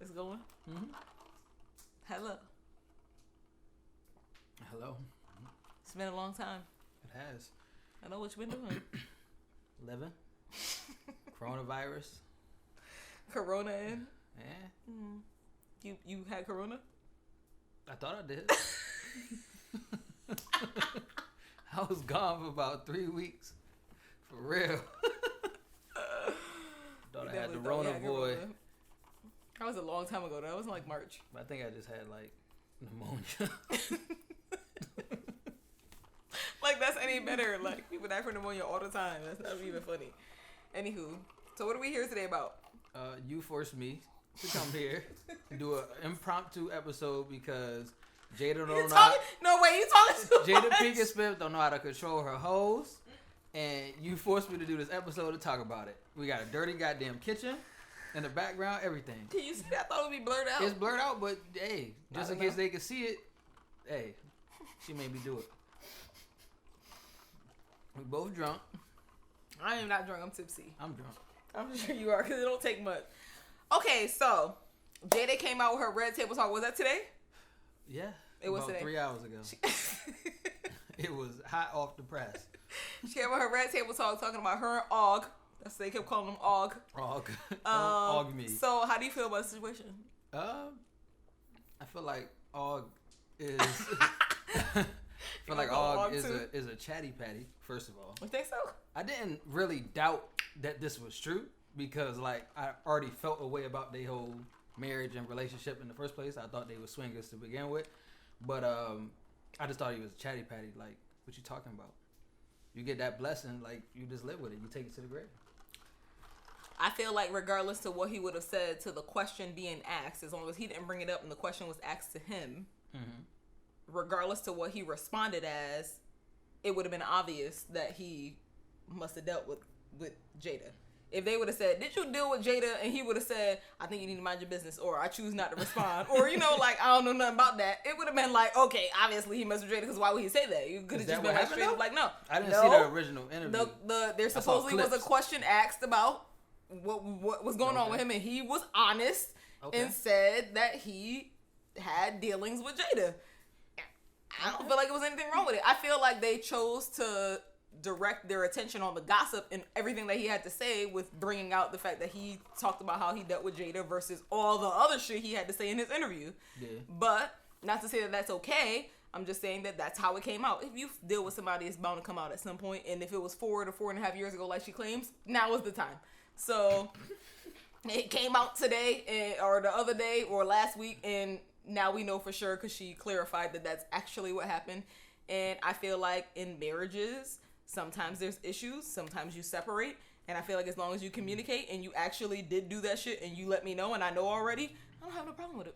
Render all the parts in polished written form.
It's going? Mm-hmm. Hello. Hello. It's been a long time. It has. I know what you've been doing. Living. Coronavirus. Corona in? Yeah. You had corona? I thought I did. I was gone for about 3 weeks. For real. Thought I had the Rona boy. That was a long time ago. That wasn't like March. I think I just had like pneumonia. Like that's any better. Like people die for pneumonia all the time. That's not even funny. Anywho, so what are we here today about? You forced me to come here and do an impromptu episode because Jada don't know. You talking too Jada much. Pinkett Smith don't know how to control her hoes, and you forced me to do this episode to talk about it. We got a dirty goddamn kitchen in the background, everything. Can you see that? I thought it would be blurred out. It's blurred out, but hey, just in case they can see it, hey, she made me do it. We both drunk. I am not drunk. I'm tipsy. I'm drunk. I'm sure you are because it don't take much. Okay, so Jada came out with her Red Table Talk. Was that today? Yeah. It was about today. 3 hours ago. It was hot off the press. She came with her Red Table Talk talking about her and Og. That's they kept calling him Og. Og. Og me. So how do you feel about the situation? I feel like Og is... I feel like Og is a chatty patty, first of all. You think so? I didn't really doubt that this was true because, like, I already felt a way about their whole marriage and relationship in the first place. I thought they were swingers to begin with. But I just thought he was a chatty patty. Like, what you talking about? You get that blessing, like, you just live with it. You take it to the grave. I feel like regardless to what he would have said to the question being asked, as long as he didn't bring it up and the question was asked to him, regardless to what he responded as, it would have been obvious that he must have dealt with Jada. If they would have said, did you deal with Jada? And he would have said, I think you need to mind your business, or I choose not to respond, or, you know, like, I don't know nothing about that. It would have been like, okay, obviously he messed with Jada, because why would he say that? You could have just been like straight up like, no. I didn't see the original interview. There supposedly was a question asked about what was going on with him, and he was honest and said that he had dealings with Jada. I don't feel like it was anything wrong with it. I feel like they chose to direct their attention on the gossip and everything that he had to say with bringing out the fact that he talked about how he dealt with Jada versus all the other shit he had to say in his interview. Yeah. But not to say that that's okay. I'm just saying that that's how it came out. If you deal with somebody, it's bound to come out at some point. And if it was 4 to 4.5 years ago, like she claims, now is the time. So it came out today or the other day or last week, and now we know for sure because she clarified that that's actually what happened. And I feel like in marriages, sometimes there's issues, sometimes you separate, and I feel like as long as you communicate and you actually did do that shit and you let me know and I know already, I don't have no problem with it.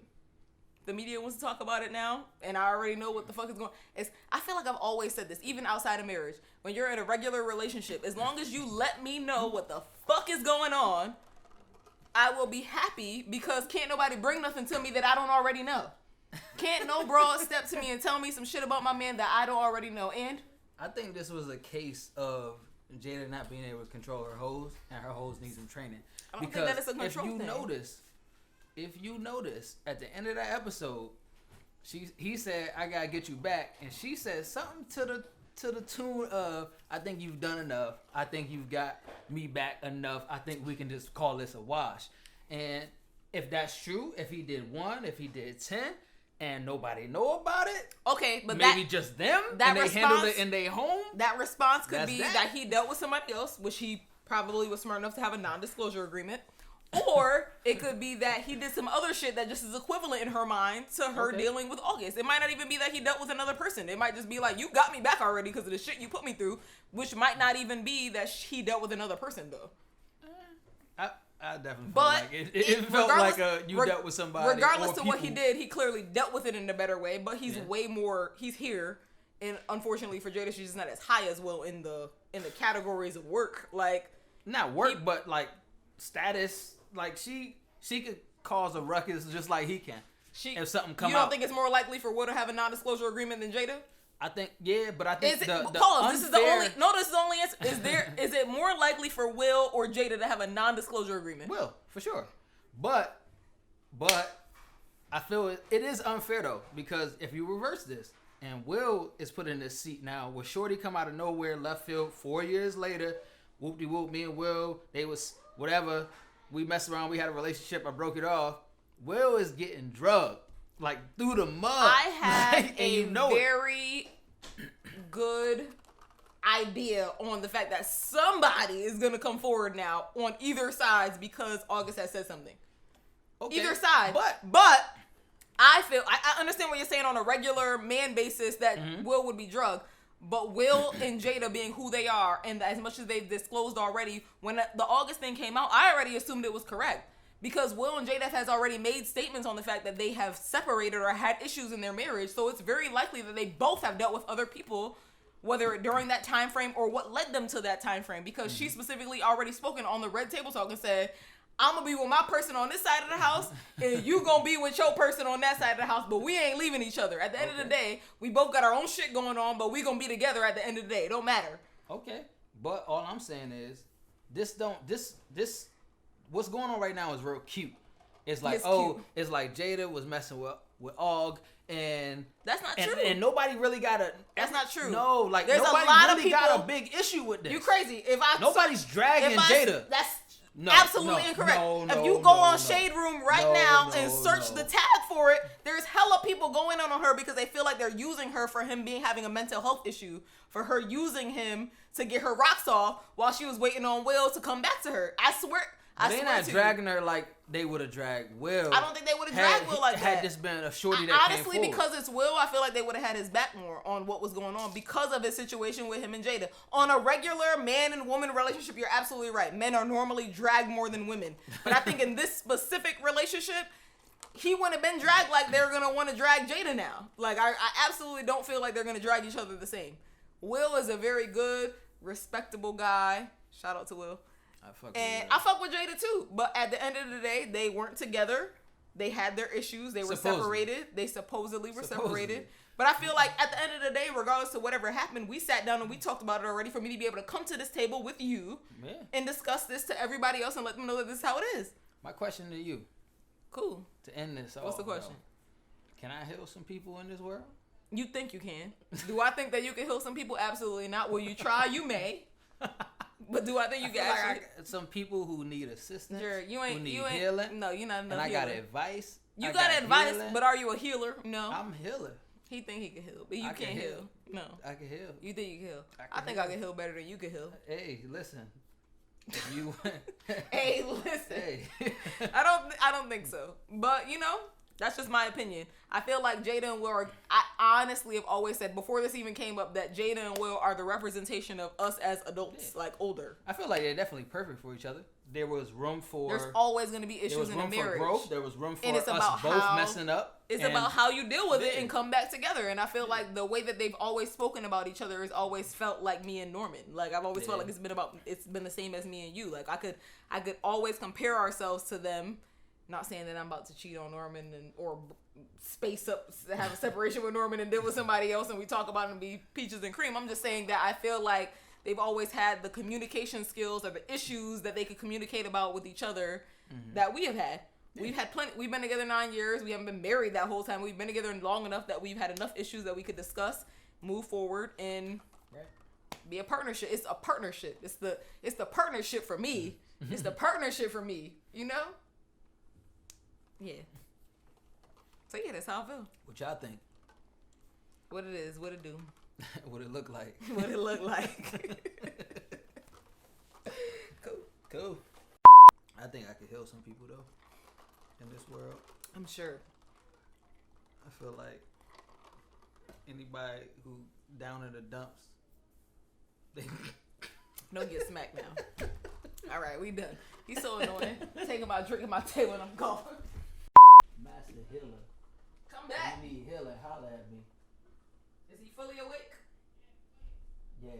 The media wants to talk about it now, and I already know what the fuck is going on. I feel like I've always said this, even outside of marriage. When you're in a regular relationship, as long as you let me know what the fuck is going on, I will be happy because can't nobody bring nothing to me that I don't already know. Can't no broad step to me and tell me some shit about my man that I don't already know. And I think this was a case of Jada not being able to control her hoes, and her hoes need some training. I don't think that is a control thing. If you notice, at the end of that episode, he said, "I gotta get you back," and she said something to the tune of, "I think you've done enough. I think you've got me back enough. I think we can just call this a wash." And if that's true, if he did 1, if he did 10, and nobody know about it, okay, but maybe just them, and they handled it in their home. That response could be that he dealt with somebody else, which he probably was smart enough to have a non-disclosure agreement. Or it could be that he did some other shit that just is equivalent in her mind to her dealing with August. It might not even be that he dealt with another person. It might just be like, you got me back already because of the shit you put me through, which might not even be that he dealt with another person, though. I definitely felt like it felt like you dealt with somebody. Regardless of what he did, he clearly dealt with it in a better way, but he's way more, he's here. And unfortunately for Jada, she's just not as high as well in the categories of work. Like, not work, but like status. Like she could cause a ruckus just like he can. If something come out. You don't think it's more likely for Will to have a non-disclosure agreement than Jada? I think, yeah, but I think this is the only answer. Is it more likely for Will or Jada to have a non-disclosure agreement? Will, for sure. But But I feel it is unfair though, because if you reverse this and Will is put in this seat now, will Shorty come out of nowhere, left field, 4 years later, whoop-de-whoop, me and Will, they was whatever, we messed around, we had a relationship, I broke it off. Will is getting drugged, like through the mud. I had a very good idea on the fact that somebody is going to come forward now on either sides because August has said something. Okay. Either side. But I feel, I understand what you're saying on a regular man basis that Will would be drugged. But Will and Jada being who they are, and as much as they've disclosed already, when the August thing came out, I already assumed it was correct. Because Will and Jada has already made statements on the fact that they have separated or had issues in their marriage. So it's very likely that they both have dealt with other people, whether during that time frame or what led them to that time frame. Because she specifically already spoken on the Red Table Talk and said, I'm going to be with my person on this side of the house, and you going to be with your person on that side of the house, but we ain't leaving each other. At the end of the day, we both got our own shit going on, but we going to be together at the end of the day. It don't matter. Okay. But all I'm saying is, this what's going on right now is real cute. It's like, it's like Jada was messing with Og, and that's not true. And nobody really got a. That's not true. No, like there's nobody a lot really of people, got a big issue with this. You crazy? Nobody's dragging Jada. That's absolutely incorrect. If you go on Shade Room now and search the tag for it, there's hella people going on her because they feel like they're using her for him having a mental health issue, for her using him to get her rocks off while she was waiting on Will to come back to her. I swear. They're not dragging her like they would have dragged Will. I don't think they would have dragged Will like that. Had this been a shorty that honestly, came forward. because it's Will, I feel like they would have had his back more on what was going on because of his situation with him and Jada. On a regular man and woman relationship, you're absolutely right. Men are normally dragged more than women. But I think in this specific relationship, he wouldn't have been dragged like they're going to want to drag Jada now. Like, I absolutely don't feel like they're going to drag each other the same. Will is a very good, respectable guy. Shout out to Will. I fuck with Jada too, but at the end of the day, they weren't together. They had their issues. They were separated. They supposedly were separated. But I feel like at the end of the day, regardless of whatever happened, we sat down and we talked about it already for me to be able to come to this table with you and discuss this to everybody else and let them know that this is how it is. My question to you. Cool. To end this off. What's the question? Can I heal some people in this world? You think you can. Do I think that you can heal some people? Absolutely not. Will you try? You may. But do I think you can actually... Like some people who need assistance, you ain't healing. No, you're not enough. And I got advice. You got advice, but are you a healer? No. I'm a healer. He think he can heal, but you can't heal. No. I can heal. You think you can heal? I think I can heal better than you can heal. Hey, listen. If you... Hey, listen. Hey. I don't think so. But, that's just my opinion. I feel like Jada and Will are... I honestly have always said, before this even came up, that Jada and Will are the representation of us as adults, like older. I feel like they're definitely perfect for each other. There was room for... There's always going to be issues in a marriage. There was room for growth. There was room for us both messing up. It's about how you deal with it and come back together. And I feel like the way that they've always spoken about each other has always felt like me and Norman. Like, I've always felt like it's been the same as me and you. Like, I could always compare ourselves to them. Not saying that I'm about to cheat on Norman or space up, have a separation with Norman and deal with somebody else and we talk about it and be peaches and cream. I'm just saying that I feel like they've always had the communication skills or the issues that they could communicate about with each other that we have had. Yeah. We've had plenty. We've been together 9 years. We haven't been married that whole time. We've been together long enough that we've had enough issues that we could discuss, move forward, and be a partnership. It's a partnership. It's the partnership for me. It's the partnership for me. Yeah. So yeah, that's how I feel. What y'all think? What it is, what it do. What it look like. What it look like. Cool. I think I could heal some people though. In this world. I'm sure. I feel like anybody who down in the dumps, they don't get smacked now. All right, we done. He's so annoying. Taking my drink at my table and I'm gone. Master healer. Come back. If you need healing, holler at me. Is he fully awake? Yeah.